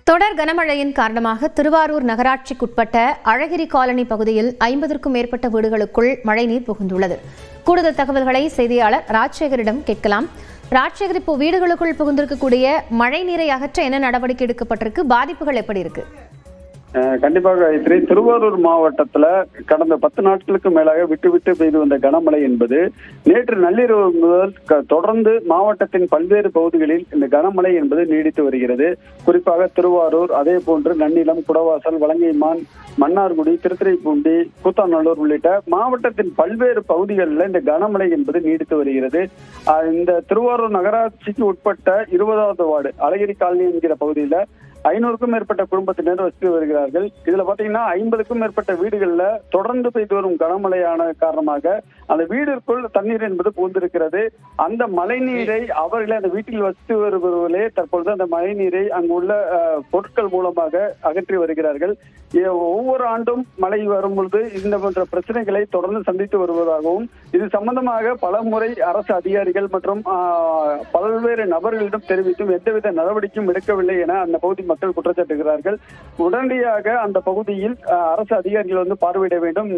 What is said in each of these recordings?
தொடர் கனமழையின் காரணமாக திருவாரூர் நகராட்சிக்குட்பட்ட அழகிரி காலனி பகுதியில் 50க்கும் மேற்பட்ட வீடுகளுக்குள் மழைநீர் புகுந்துள்ளது. கூடுதல் தகவல்களை செய்தியாளர் ராஜசேகரிடம் கேட்கலாம். ராஜசேகர், இப்போ வீடுகளுக்குள் புகுந்திருக்கக்கூடிய மழை நீரை அகற்ற என்ன நடவடிக்கை எடுக்கப்பட்டிருக்கு? பாதிப்புகள் எப்படி இருக்கு? கண்டிப்பாக காயத்ரி, திருவாரூர் மாவட்டத்துல கடந்த 10 நாட்களுக்கு மேலாக விட்டு விட்டு பெய்து வந்த கனமழை என்பது நேற்று நள்ளிரவு முதல் தொடர்ந்து மாவட்டத்தின் பல்வேறு பகுதிகளில் இந்த கனமழை என்பது நீடித்து வருகிறது. குறிப்பாக திருவாரூர், அதே போன்று நன்னிலம், குடவாசல், வலங்கைமான், மன்னார்குடி, திருத்துறைப்பூண்டி, கூத்தாநல்லூர் உள்ளிட்ட மாவட்டத்தின் பல்வேறு பகுதிகளில் இந்த கனமழை என்பது நீடித்து வருகிறது. இந்த திருவாரூர் நகராட்சிக்கு உட்பட்ட 20வது வார்டு அழகிரி காலனி என்கிற பகுதியில 500க்கும் மேற்பட்ட குடும்பத்தினர் வசித்து வருகிறார்கள். இதுல பாத்தீங்கன்னா 50க்கும் மேற்பட்ட வீடுகள்ல தொடர்ந்து பெய்து வரும் கனமழையான காரணமாக அந்த வீட்டிற்குள் தண்ணீர் என்பது புகுந்திருக்கிறது. அந்த மழை நீரை அவர்களே அந்த வீட்டில் வசித்து வருபவர்களே தற்பொழுது அந்த மழை நீரை அங்குள்ள பொருட்கள் மூலமாக அகற்றி வருகிறார்கள். ஒவ்வொரு ஆண்டும் மழை வரும் பொழுது இந்த போன்ற பிரச்சனைகளை தொடர்ந்து சந்தித்து வருவதாகவும், இது சம்பந்தமாக பல முறை அரசு அதிகாரிகள் மற்றும் பல்வேறு நபர்களிடம் தெரிவித்தும் எந்தவித நடவடிக்கையும் எடுக்கவில்லை என அந்த பகுதி மக்கள் குற்றச்சாட்டுகிறார்கள். உடனடியாக அந்த பகுதியில் அரசு அதிகாரிகள் வந்து பார்வையிட வேண்டும்.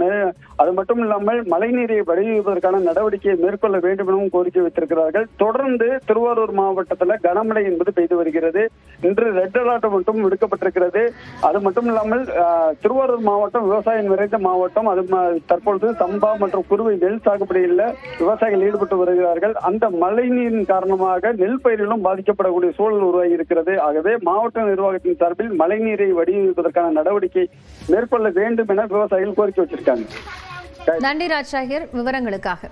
அது மட்டும் இல்லாமல் மழைநீரை வடிவதற்கான நடவடிக்கையை மேற்கொள்ள வேண்டும் எனவும் கோரிக்கை வைத்திருக்கிறார்கள். தொடர்ந்து திருவாரூர் மாவட்டத்தில் கனமழை என்பது பெய்து வருகிறது. இன்று ரெட் அலர்ட் மட்டும் விடுக்கப்பட்டிருக்கிறது. அது மட்டும் இல்லாமல் திருவாரூர் மாவட்டம் விவசாயம் நிறைந்த மாவட்டம். அது தற்பொழுது சம்பா மற்றும் குறுவை நெல் சாகுபடியில் விவசாயிகள் ஈடுபட்டு வருகிறார்கள். அந்த மழை நீரின் காரணமாக நெல் பயிரிலும் பாதிக்கப்படக்கூடிய சூழல் உருவாகி இருக்கிறது. ஆகவே மாவட்ட நிர்வாகத்தின் சார்பில் மழை நீரை வடிவமைப்பதற்கான நடவடிக்கை மேற்கொள்ள வேண்டும் என விவசாயிகள் கோரிக்கை வச்சிருக்காங்க. நன்றி ராஜசேகர், விவரங்களுக்காக.